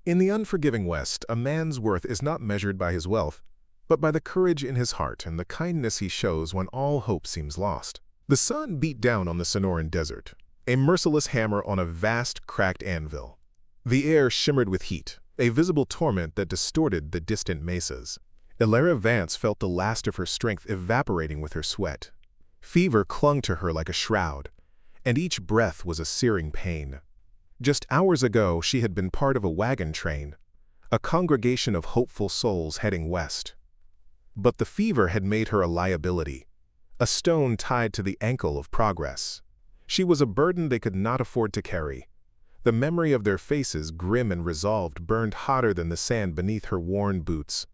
In the unforgiving West, a man's worth is not measured by his wealth, but by the courage in his heart and the kindness he shows when all hope seems lost. The sun beat down on the Sonoran desert, a merciless hammer on a vast, cracked anvil. The air shimmered with heat, a visible torment that distorted the distant mesas. Ilara Vance felt the last of her strength evaporating with her sweat. Fever clung to her like a shroud, and each breath was a searing pain. Just hours ago, she had been part of a wagon train, a congregation of hopeful souls heading west. But the fever had made her a liability, a stone tied to the ankle of progress. She was a burden they could not afford to carry. The memory of their faces, grim and resolved, burned hotter than the sand beneath her worn boots.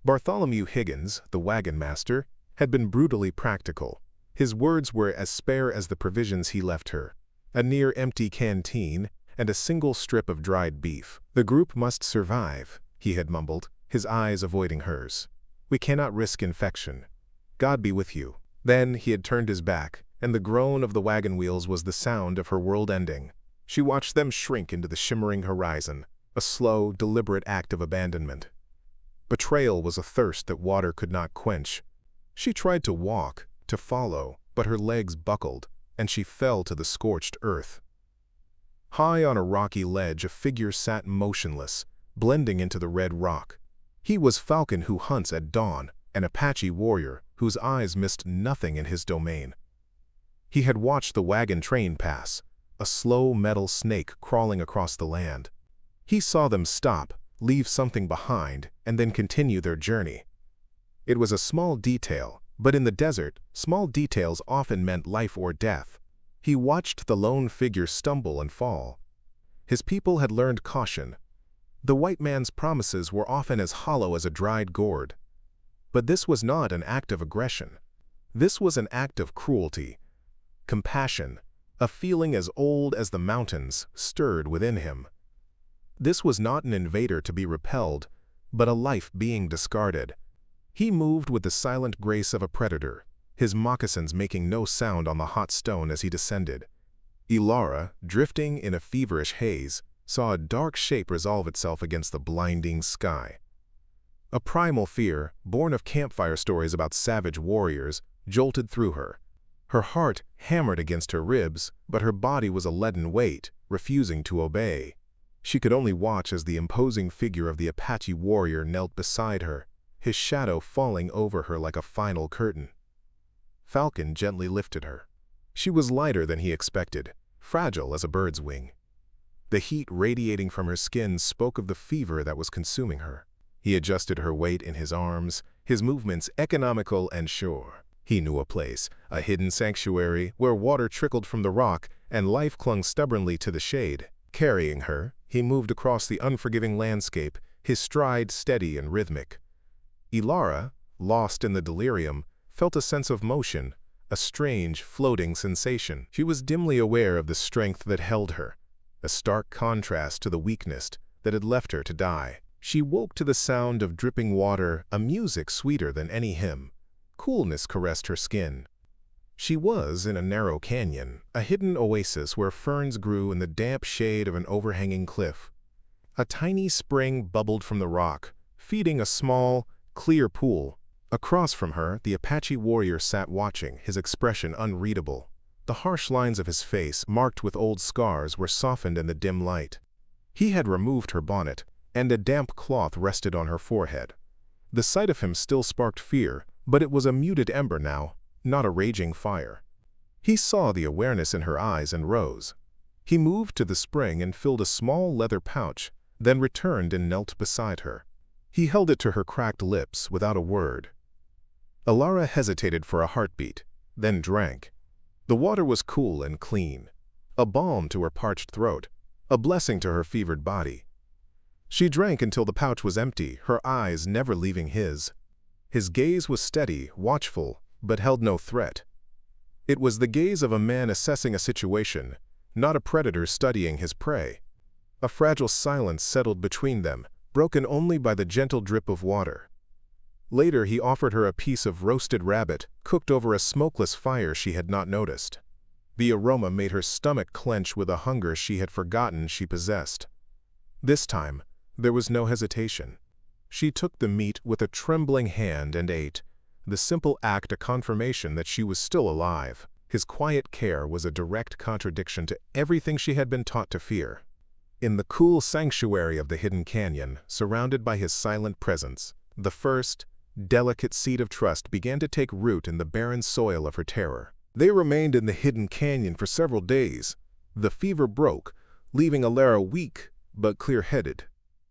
Bartholomew Higgins, the wagon master, had been brutally practical. His words were as spare as the provisions he left her: a near-empty canteen and a single strip of dried beef. "The group must survive," he had mumbled, his eyes avoiding hers. "We cannot risk infection. God be with you." Then he had turned his back, and the groan of the wagon wheels was the sound of her world ending. She watched them shrink into the shimmering horizon, a slow, deliberate act of abandonment. Betrayal was a thirst that water could not quench. She tried to walk, to follow, but her legs buckled, and she fell to the scorched earth. High on a rocky ledge, a figure sat motionless, blending into the red rock. He was Falcon who hunts at dawn, an Apache warrior whose eyes missed nothing in his domain. He had watched the wagon train pass, a slow metal snake crawling across the land. He saw them stop, leave something behind, and then continue their journey. It was a small detail, but in the desert, small details often meant life or death. He watched the lone figure stumble and fall. His people had learned caution. The white man's promises were often as hollow as a dried gourd. But this was not an act of aggression. This was an act of cruelty. Compassion, a feeling as old as the mountains, stirred within him. This was not an invader to be repelled, but a life being discarded. He moved with the silent grace of a predator, his moccasins making no sound on the hot stone as he descended. Ilara, drifting in a feverish haze, saw a dark shape resolve itself against the blinding sky. A primal fear, born of campfire stories about savage warriors, jolted through her. Her heart hammered against her ribs, but her body was a leaden weight, refusing to obey. She could only watch as the imposing figure of the Apache warrior knelt beside her, his shadow falling over her like a final curtain. Falcon gently lifted her. She was lighter than he expected, fragile as a bird's wing. The heat radiating from her skin spoke of the fever that was consuming her. He adjusted her weight in his arms, his movements economical and sure. He knew a place, a hidden sanctuary where water trickled from the rock and life clung stubbornly to the shade. Carrying her, he moved across the unforgiving landscape, his stride steady and rhythmic. Ilara, lost in the delirium, felt a sense of motion, a strange, floating sensation. She was dimly aware of the strength that held her, a stark contrast to the weakness that had left her to die. She woke to the sound of dripping water, a music sweeter than any hymn. Coolness caressed her skin. She was in a narrow canyon, a hidden oasis where ferns grew in the damp shade of an overhanging cliff. A tiny spring bubbled from the rock, feeding a small, clear pool. Across from her, the Apache warrior sat watching, his expression unreadable. The harsh lines of his face, marked with old scars, were softened in the dim light. He had removed her bonnet, and a damp cloth rested on her forehead. The sight of him still sparked fear, but it was a muted ember now, not a raging fire. He saw the awareness in her eyes and rose. He moved to the spring and filled a small leather pouch, then returned and knelt beside her. He held it to her cracked lips without a word. Ilara hesitated for a heartbeat, then drank. The water was cool and clean, a balm to her parched throat, a blessing to her fevered body. She drank until the pouch was empty, her eyes never leaving his. His gaze was steady, watchful, but held no threat. It was the gaze of a man assessing a situation, not a predator studying his prey. A fragile silence settled between them, broken only by the gentle drip of water. Later he offered her a piece of roasted rabbit, cooked over a smokeless fire she had not noticed. The aroma made her stomach clench with a hunger she had forgotten she possessed. This time, There was no hesitation. She took the meat with a trembling hand and ate, the simple act a confirmation that she was still alive. His quiet care was a direct contradiction to everything she had been taught to fear. In the cool sanctuary of the hidden canyon, surrounded by his silent presence, the first, delicate seed of trust began to take root in the barren soil of her terror. They remained in the hidden canyon for several days. The fever broke, leaving Alara weak but clear-headed.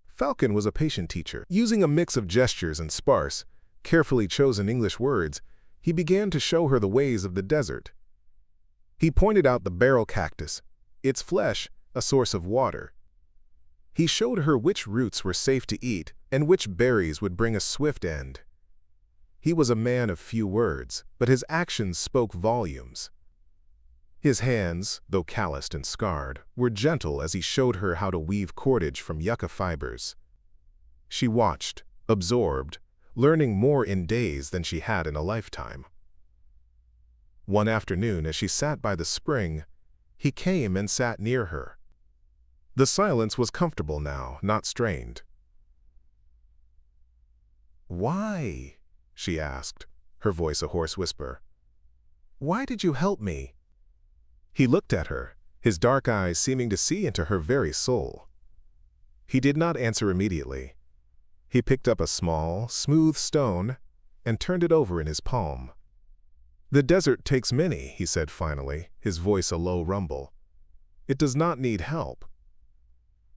Falcon was a patient teacher. Using a mix of gestures and sparse, carefully chosen English words, he began to show her the ways of the desert. He pointed out the barrel cactus, its flesh a source of water. He showed her which roots were safe to eat and which berries would bring a swift end. He was a man of few words, but his actions spoke volumes. His hands, though calloused and scarred, were gentle as he showed her how to weave cordage from yucca fibers. She watched, absorbed, learning more in days than she had in a lifetime. One afternoon, as she sat by the spring, he came and sat near her. The silence was comfortable now, not strained. "Why?" she asked, her voice a hoarse whisper. "Why did you help me?" He looked at her, his dark eyes seeming to see into her very soul. He did not answer immediately. He picked up a small, smooth stone and turned it over in his palm. "The desert takes many," he said finally, his voice a low rumble. "It does not need help."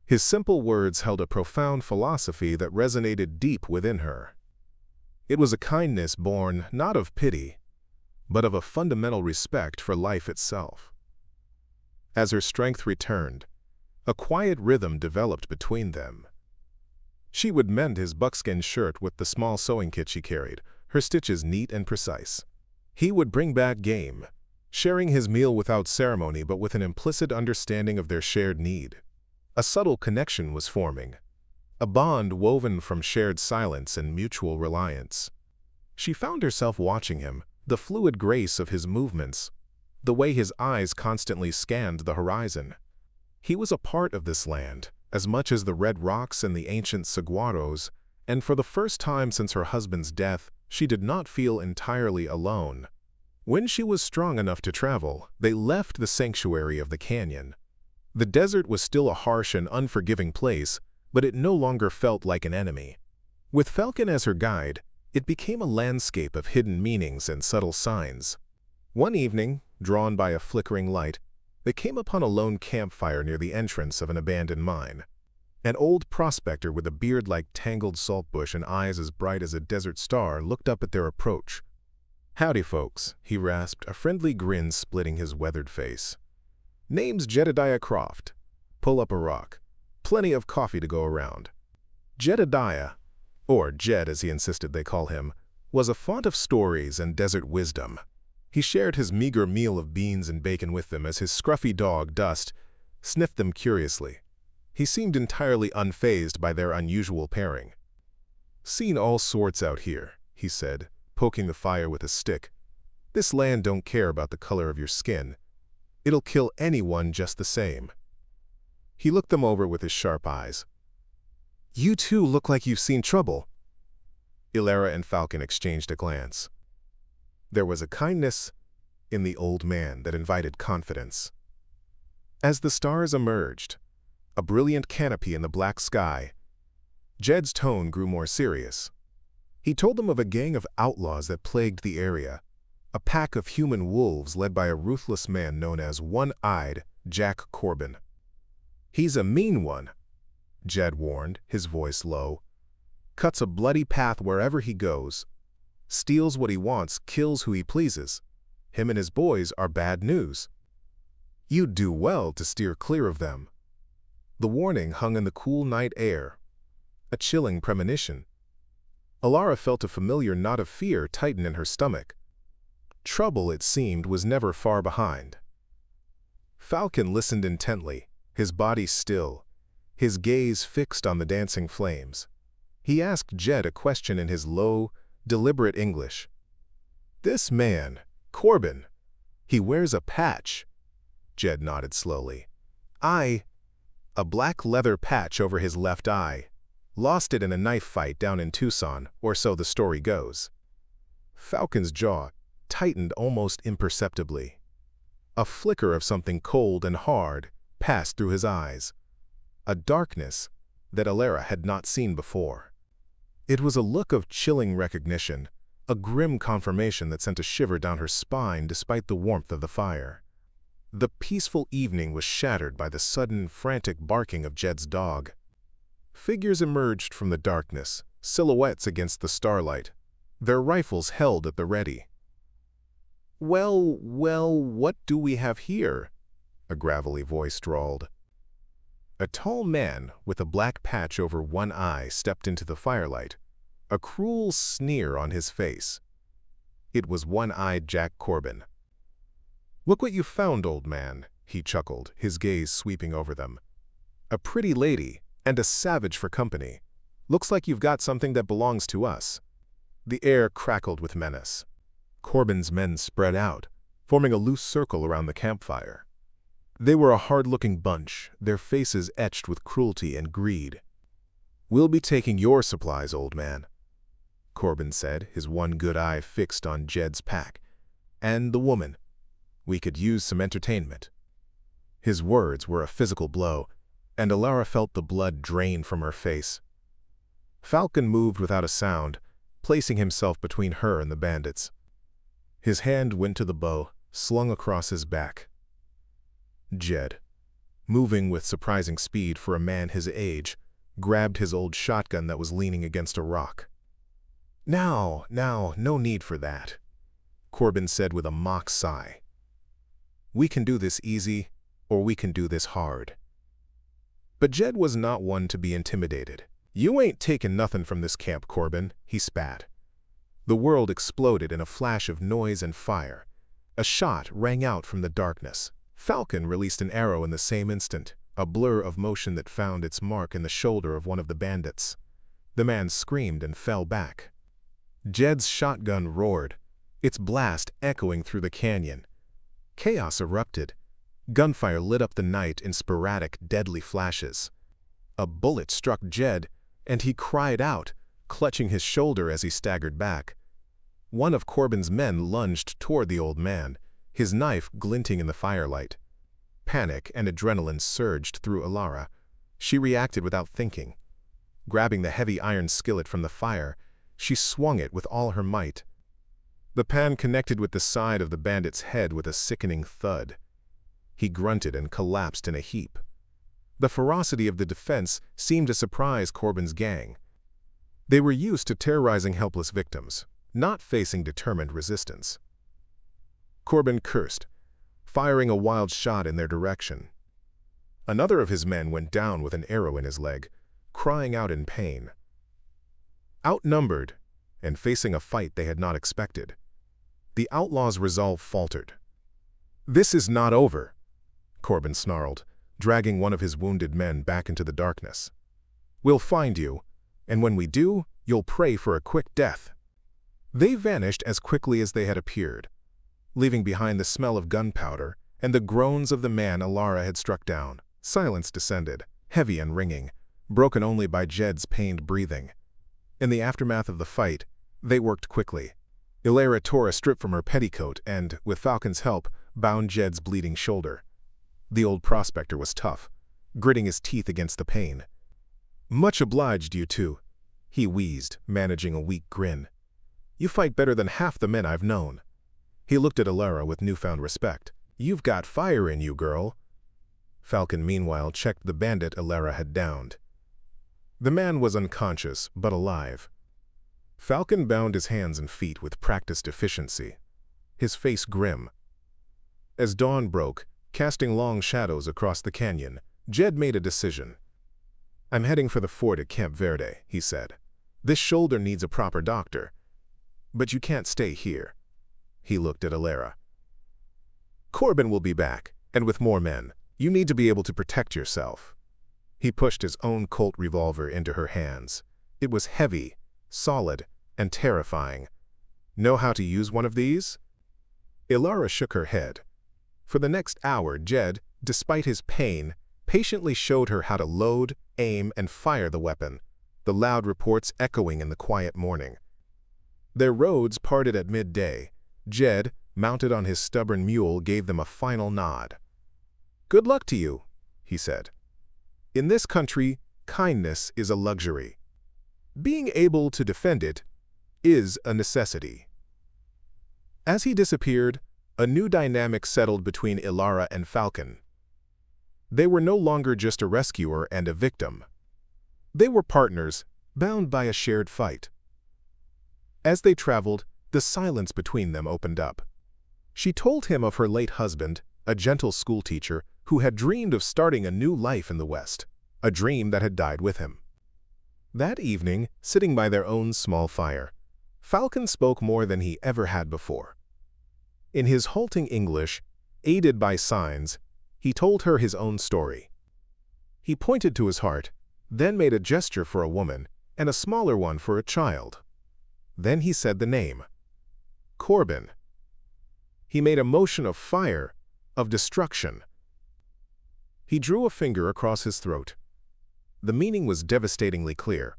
His simple words held a profound philosophy that resonated deep within her. It was a kindness born not of pity, but of a fundamental respect for life itself. As her strength returned, a quiet rhythm developed between them. She would mend his buckskin shirt with the small sewing kit she carried, her stitches neat and precise. He would bring back game, sharing his meal without ceremony but with an implicit understanding of their shared need. A subtle connection was forming, a bond woven from shared silence and mutual reliance. She found herself watching him, the fluid grace of his movements, the way his eyes constantly scanned the horizon. He was a part of this land, as much as the red rocks and the ancient saguaros, and for the first time since her husband's death, she did not feel entirely alone. When she was strong enough to travel, they left the sanctuary of the canyon. The desert was still a harsh and unforgiving place, but it no longer felt like an enemy. With Falcon as her guide, it became a landscape of hidden meanings and subtle signs. One evening, drawn by a flickering light, they came upon a lone campfire near the entrance of an abandoned mine. An old prospector with a beard like tangled saltbush and eyes as bright as a desert star looked up at their approach. "Howdy, folks," he rasped, a friendly grin splitting his weathered face. "Name's Jedediah Croft. Pull up a rock. Plenty of coffee to go around." Jedediah, or Jed as he insisted they call him, was a font of stories and desert wisdom. He shared his meager meal of beans and bacon with them as his scruffy dog, Dust, sniffed them curiously. He seemed entirely unfazed by their unusual pairing. "Seen all sorts out here," he said, poking the fire with a stick. "This land don't care about the color of your skin. It'll kill anyone just the same." He looked them over with his sharp eyes. "You two look like you've seen trouble." Alara and Falcon exchanged a glance. There was a kindness in the old man that invited confidence. As the stars emerged, a brilliant canopy in the black sky, Jed's tone grew more serious. He told them of a gang of outlaws that plagued the area, a pack of human wolves led by a ruthless man known as One-Eyed Jack Corbin. "He's a mean one," Jed warned, his voice low. "Cuts a bloody path wherever he goes. Steals what he wants, kills who he pleases. Him and his boys are bad news. You'd do well to steer clear of them." The warning hung in the cool night air, a chilling premonition. Alara felt a familiar knot of fear tighten in her stomach. Trouble, it seemed, was never far behind. Falcon listened intently, his body still, his gaze fixed on the dancing flames. He asked Jed a question in his low, deliberate English. "This man, Corbin, he wears a patch." Jed nodded slowly. A black leather patch over his left eye," Lost it in a knife fight down in Tucson, or so the story goes. Falcon's jaw tightened almost imperceptibly. A flicker of something cold and hard passed through his eyes, a darkness that Alara had not seen before. It was a look of chilling recognition, a grim confirmation that sent a shiver down her spine despite the warmth of the fire. The peaceful evening was shattered by the sudden, frantic barking of Jed's dog. Figures emerged from the darkness, silhouettes against the starlight, their rifles held at the ready. "Well, what do we have here?" a gravelly voice drawled. A tall man with a black patch over one eye stepped into the firelight, a cruel sneer on his face. It was one-eyed Jack Corbin. "Look what you found, old man," he chuckled, his gaze sweeping over them. "A pretty lady, and a savage for company. Looks like you've got something that belongs to us." The air crackled with menace. Corbin's men spread out, forming a loose circle around the campfire. They were a hard-looking bunch, their faces etched with cruelty and greed. "We'll be taking your supplies, old man," Corbin said, his one good eye fixed on Jed's pack. "And the woman. We could use some entertainment." His words were a physical blow, and Alara felt the blood drain from her face. Falcon moved without a sound, placing himself between her and the bandits. His hand went to the bow, slung across his back. Jed, moving with surprising speed for a man his age, grabbed his old shotgun that was leaning against a rock. Now, no need for that," Corbin said with a mock sigh. "We can do this easy, or we can do this hard." But Jed was not one to be intimidated. "You ain't taking nothing from this camp, Corbin," he spat. The world exploded in a flash of noise and fire. A shot rang out from the darkness. Falcon released an arrow in the same instant, a blur of motion that found its mark in the shoulder of one of the bandits. The man screamed and fell back. Jed's shotgun roared, its blast echoing through the canyon. Chaos erupted. Gunfire lit up the night in sporadic, deadly flashes. A bullet struck Jed, and he cried out, clutching his shoulder as he staggered back. One of Corbin's men lunged toward the old man, his knife glinting in the firelight. Panic and adrenaline surged through Alara. She reacted without thinking. Grabbing the heavy iron skillet from the fire, she swung it with all her might. The pan connected with the side of the bandit's head with a sickening thud. He grunted and collapsed in a heap. The ferocity of the defense seemed to surprise Corbin's gang. They were used to terrorizing helpless victims, not facing determined resistance. Corbin cursed, firing a wild shot in their direction. Another of his men went down with an arrow in his leg, crying out in pain. Outnumbered, and facing a fight they had not expected, the outlaws' resolve faltered. "This is not over," Corbin snarled, dragging one of his wounded men back into the darkness. "We'll find you, and when we do, you'll pray for a quick death." They vanished as quickly as they had appeared, leaving behind the smell of gunpowder and the groans of the man Alara had struck down. Silence descended, heavy and ringing, broken only by Jed's pained breathing. In the aftermath of the fight, they worked quickly. Alara tore a strip from her petticoat and, with Falcon's help, bound Jed's bleeding shoulder. The old prospector was tough, gritting his teeth against the pain. "Much obliged, you two," he wheezed, managing a weak grin. "You fight better than half the men I've known." He looked at Alara with newfound respect. "You've got fire in you, girl." Falcon meanwhile checked the bandit Alara had downed. The man was unconscious, but alive. Falcon bound his hands and feet with practiced efficiency, his face grim. As dawn broke, casting long shadows across the canyon, Jed made a decision. "I'm heading for the fort at Camp Verde," he said. "This shoulder needs a proper doctor. But you can't stay here." He looked at Alara. "Corbin will be back, and with more men. You need to be able to protect yourself." He pushed his own Colt revolver into her hands. It was heavy, solid, and terrifying. "Know how to use one of these?" Alara shook her head. For the next hour, Jed, despite his pain, patiently showed her how to load, aim, and fire the weapon. the loud reports echoing in the quiet morning. Their roads parted at midday. Jed, mounted on his stubborn mule, gave them a final nod. "Good luck to you," he said. "In this country, kindness is a luxury. Being able to defend it is a necessity." As he disappeared, a new dynamic settled between Ilara and Falcon. They were no longer just a rescuer and a victim. They were partners, bound by a shared fight. As they traveled, the silence between them opened up. She told him of her late husband, a gentle schoolteacher who had dreamed of starting a new life in the West, a dream that had died with him. That evening, sitting by their own small fire, Falcon spoke more than he ever had before. In his halting English, aided by signs, he told her his own story. He pointed to his heart, then made a gesture for a woman and a smaller one for a child. Then he said the name. Corbin. He made a motion of fire, of destruction. He drew a finger across his throat. The meaning was devastatingly clear.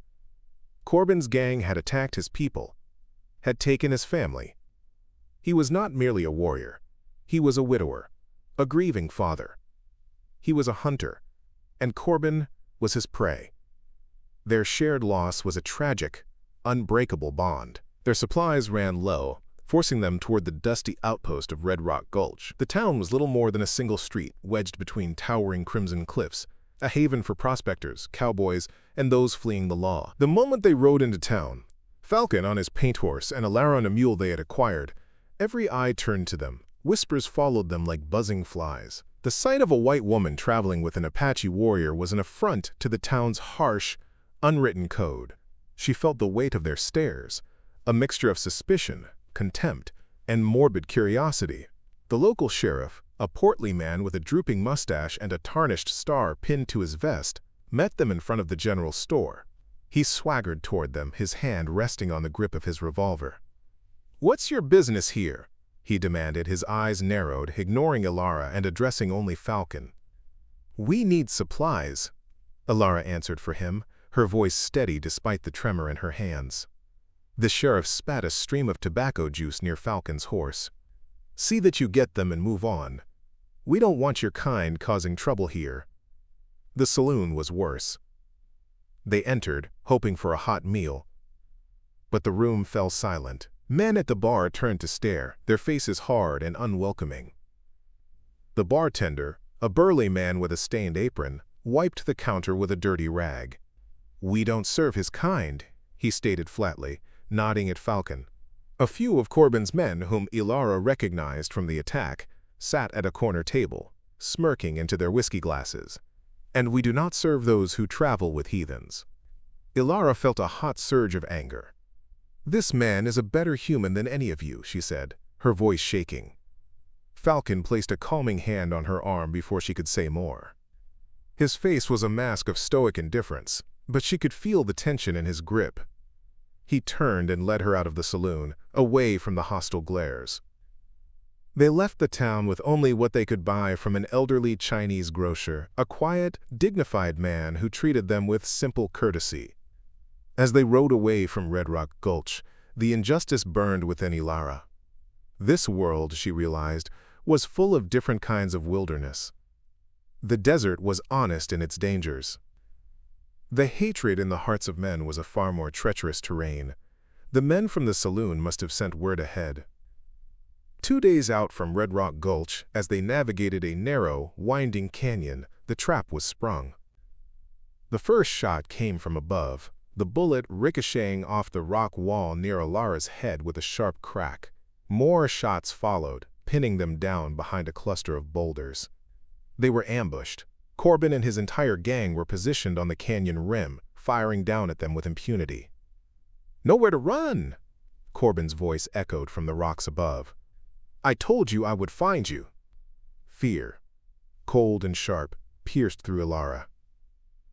Corbin's gang had attacked his people, had taken his family. He was not merely a warrior. He was a widower, a grieving father. He was a hunter, and Corbin was his prey. Their shared loss was a tragic, unbreakable bond. Their supplies ran low, forcing them toward the dusty outpost of Red Rock Gulch. The town was little more than a single street wedged between towering crimson cliffs, a haven for prospectors, cowboys, and those fleeing the law. The moment they rode into town, Falcon on his paint horse and Ilara on a mule they had acquired, every eye turned to them. Whispers followed them like buzzing flies. The sight of a white woman traveling with an Apache warrior was an affront to the town's harsh, unwritten code. She felt the weight of their stares, a mixture of suspicion, contempt, and morbid curiosity. The local sheriff, a portly man with a drooping mustache and a tarnished star pinned to his vest, met them in front of the general store. He swaggered toward them, his hand resting on the grip of his revolver. "What's your business here?" he demanded, his eyes narrowed, ignoring Ilara and addressing only Falcon. "We need supplies," Ilara answered for him, her voice steady despite the tremor in her hands. The sheriff spat a stream of tobacco juice near Falcon's horse. "See that you get them and move on. We don't want your kind causing trouble here." The saloon was worse. They entered, hoping for a hot meal. But the room fell silent. Men at the bar turned to stare, their faces hard and unwelcoming. The bartender, a burly man with a stained apron, wiped the counter with a dirty rag. "We don't serve his kind," he stated flatly, nodding at Falcon. A few of Corbin's men, whom Ilara recognized from the attack, sat at a corner table, smirking into their whiskey glasses. "And we do not serve those who travel with heathens." Ilara felt a hot surge of anger. "This man is a better human than any of you," she said, her voice shaking. Falcon placed a calming hand on her arm before she could say more. His face was a mask of stoic indifference, but she could feel the tension in his grip. He turned and led her out of the saloon, away from the hostile glares. They left the town with only what they could buy from an elderly Chinese grocer, a quiet, dignified man who treated them with simple courtesy. As they rode away from Red Rock Gulch, the injustice burned within Ilara. This world, she realized, was full of different kinds of wilderness. The desert was honest in its dangers. The hatred in the hearts of men was a far more treacherous terrain. The men from the saloon must have sent word ahead. 2 days out from Red Rock Gulch, as they navigated a narrow, winding canyon, the trap was sprung. The first shot came from above, the bullet ricocheting off the rock wall near Ilara's head with a sharp crack. More shots followed, pinning them down behind a cluster of boulders. They were ambushed. Corbin and his entire gang were positioned on the canyon rim, firing down at them with impunity. "Nowhere to run!" Corbin's voice echoed from the rocks above. "I told you I would find you." Fear, cold and sharp, pierced through Ilara.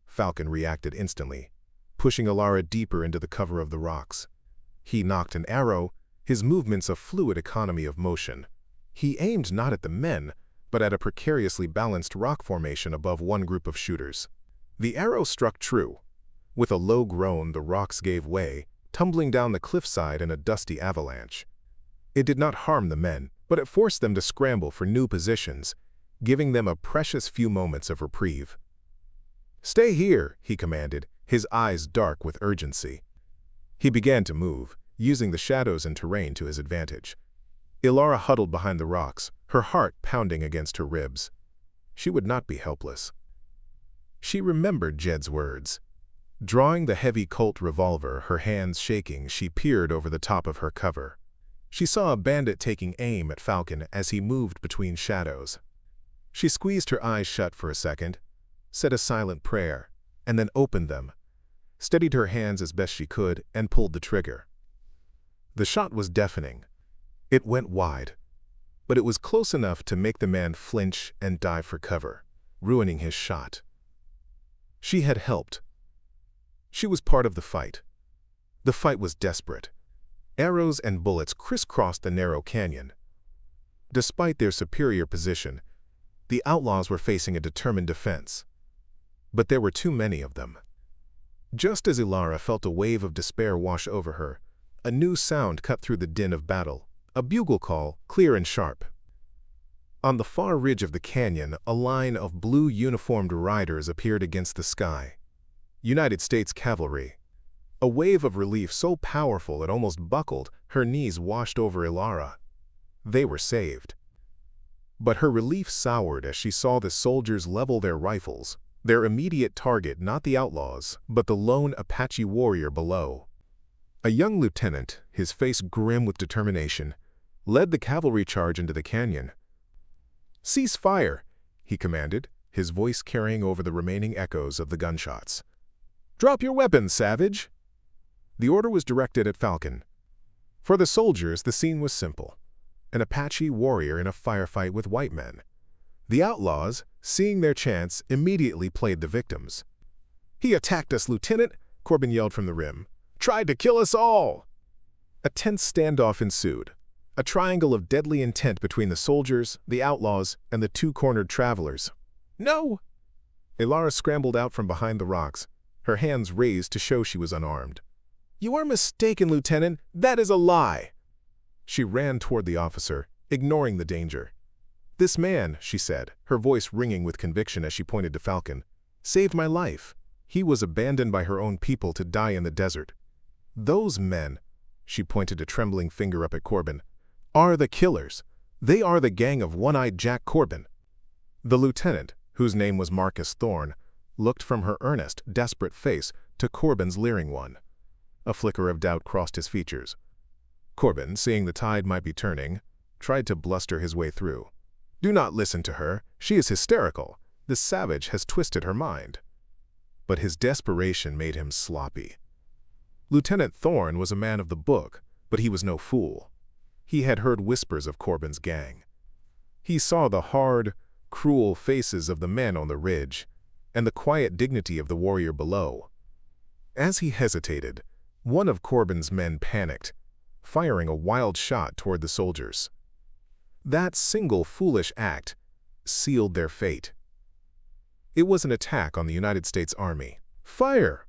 Falcon reacted instantly, pushing Ilara deeper into the cover of the rocks. He nocked an arrow, his movements a fluid economy of motion. He aimed not at the men, but at a precariously balanced rock formation above one group of shooters. The arrow struck true. With a low groan, the rocks gave way, tumbling down the cliffside in a dusty avalanche. It did not harm the men, but it forced them to scramble for new positions, giving them a precious few moments of reprieve. "Stay here," he commanded, his eyes dark with urgency. He began to move, using the shadows and terrain to his advantage. Ilara huddled behind the rocks, her heart pounding against her ribs. She would not be helpless. She remembered Jed's words. Drawing the heavy Colt revolver, her hands shaking, she peered over the top of her cover. She saw a bandit taking aim at Falcon as he moved between shadows. She squeezed her eyes shut for a second, said a silent prayer, and then opened them, steadied her hands as best she could, and pulled the trigger. The shot was deafening. It went wide, but it was close enough to make the man flinch and dive for cover, ruining his shot. She had helped. She was part of the fight. The fight was desperate. Arrows and bullets crisscrossed the narrow canyon. Despite their superior position, the outlaws were facing a determined defense. But there were too many of them. Just as Ilara felt a wave of despair wash over her, a new sound cut through the din of battle, a bugle call, clear and sharp. On the far ridge of the canyon, a line of blue uniformed riders appeared against the sky. United States cavalry. A wave of relief so powerful it almost buckled, her knees washed over Ilara. They were saved. But her relief soured as she saw the soldiers level their rifles, their immediate target not the outlaws, but the lone Apache warrior below. A young lieutenant, his face grim with determination, led the cavalry charge into the canyon. "Cease fire," he commanded, his voice carrying over the remaining echoes of the gunshots. "Drop your weapons, savage!" The order was directed at Falcon. For the soldiers, the scene was simple. An Apache warrior in a firefight with white men. The outlaws, seeing their chance, immediately played the victims. "He attacked us, Lieutenant," Corbin yelled from the rim. "Tried to kill us all!" A tense standoff ensued, a triangle of deadly intent between the soldiers, the outlaws, and the two-cornered travelers. "No!" Ilara scrambled out from behind the rocks, her hands raised to show she was unarmed. "You are mistaken, Lieutenant. That is a lie!" She ran toward the officer, ignoring the danger. "This man," she said, her voice ringing with conviction as she pointed to Falcon, "saved my life. He was abandoned by her own people to die in the desert. Those men," she pointed a trembling finger up at Corbin, "are the killers. They are the gang of One-Eyed Jack Corbin." The lieutenant, whose name was Marcus Thorne, looked from her earnest, desperate face to Corbin's leering one. A flicker of doubt crossed his features. Corbin, seeing the tide might be turning, tried to bluster his way through. "Do not listen to her. She is hysterical. This savage has twisted her mind." But his desperation made him sloppy. Lieutenant Thorne was a man of the book, but he was no fool. He had heard whispers of Corbin's gang. He saw the hard, cruel faces of the men on the ridge, and the quiet dignity of the warrior below. As he hesitated, one of Corbin's men panicked, firing a wild shot toward the soldiers. That single foolish act sealed their fate. It was an attack on the United States Army. "Fire!"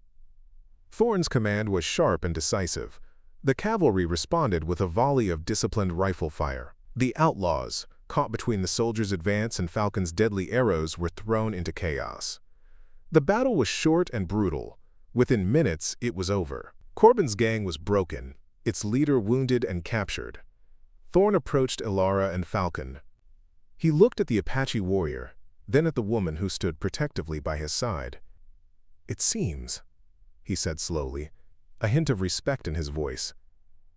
Thorne's command was sharp and decisive. The cavalry responded with a volley of disciplined rifle fire. The outlaws, caught between the soldiers' advance and Falcon's deadly arrows, were thrown into chaos. The battle was short and brutal. Within minutes, it was over. Corbin's gang was broken, its leader wounded and captured. Thorne approached Ilara and Falcon. He looked at the Apache warrior, then at the woman who stood protectively by his side. "It seems," he said slowly, a hint of respect in his voice,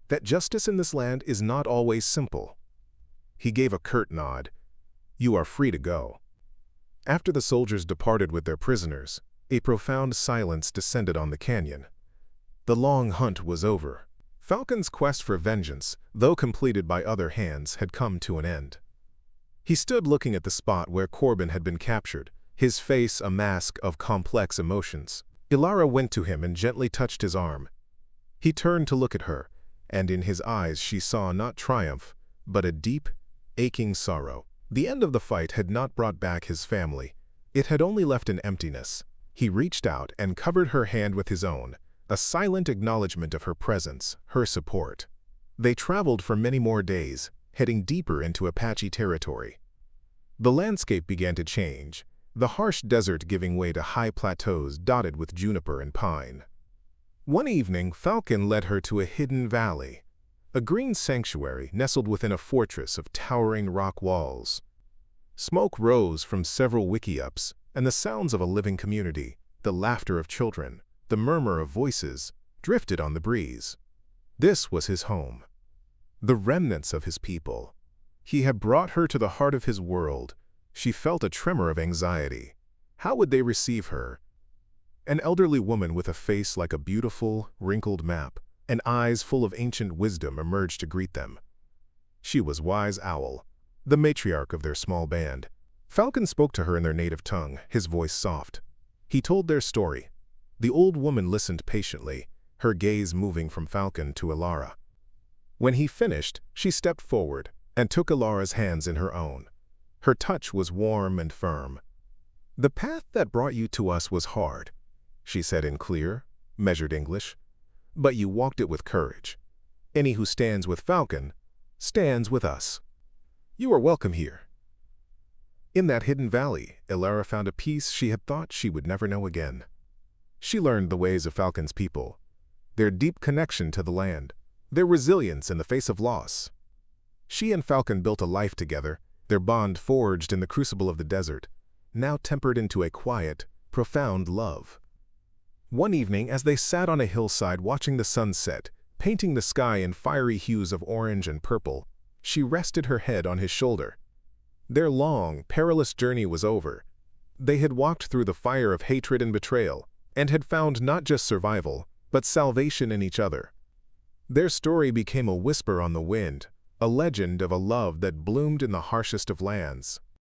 "that justice in this land is not always simple." He gave a curt nod. "You are free to go." After the soldiers departed with their prisoners, a profound silence descended on the canyon. The long hunt was over. Falcon's quest for vengeance, though completed by other hands, had come to an end. He stood looking at the spot where Corbin had been captured, his face a mask of complex emotions. Ilara went to him and gently touched his arm. He turned to look at her, and in his eyes she saw not triumph, but a deep, aching sorrow. The end of the fight had not brought back his family. It had only left an emptiness. He reached out and covered her hand with his own, a silent acknowledgement of her presence, her support. They traveled for many more days, heading deeper into Apache territory. The landscape began to change, the harsh desert giving way to high plateaus dotted with juniper and pine. One evening, Falcon led her to a hidden valley, a green sanctuary nestled within a fortress of towering rock walls. Smoke rose from several wickiups, and the sounds of a living community, the laughter of children, the murmur of voices, drifted on the breeze. This was his home, the remnants of his people. He had brought her to the heart of his world. She felt a tremor of anxiety. How would they receive her? An elderly woman with a face like a beautiful, wrinkled map, and eyes full of ancient wisdom emerged to greet them. She was Wise Owl, the matriarch of their small band. Falcon spoke to her in their native tongue, his voice soft. He told their story. The old woman listened patiently, her gaze moving from Falcon to Alara. When he finished, she stepped forward and took Alara's hands in her own. Her touch was warm and firm. "The path that brought you to us was hard," she said in clear, measured English, "but you walked it with courage. Any who stands with Falcon stands with us. You are welcome here." In that hidden valley, Alara found a peace she had thought she would never know again. She learned the ways of Falcon's people, their deep connection to the land, their resilience in the face of loss. She and Falcon built a life together, their bond forged in the crucible of the desert, now tempered into a quiet, profound love. One evening, as they sat on a hillside watching the sun set, painting the sky in fiery hues of orange and purple, she rested her head on his shoulder. Their long, perilous journey was over. They had walked through the fire of hatred and betrayal, and had found not just survival, but salvation in each other. Their story became a whisper on the wind, a legend of a love that bloomed in the harshest of lands.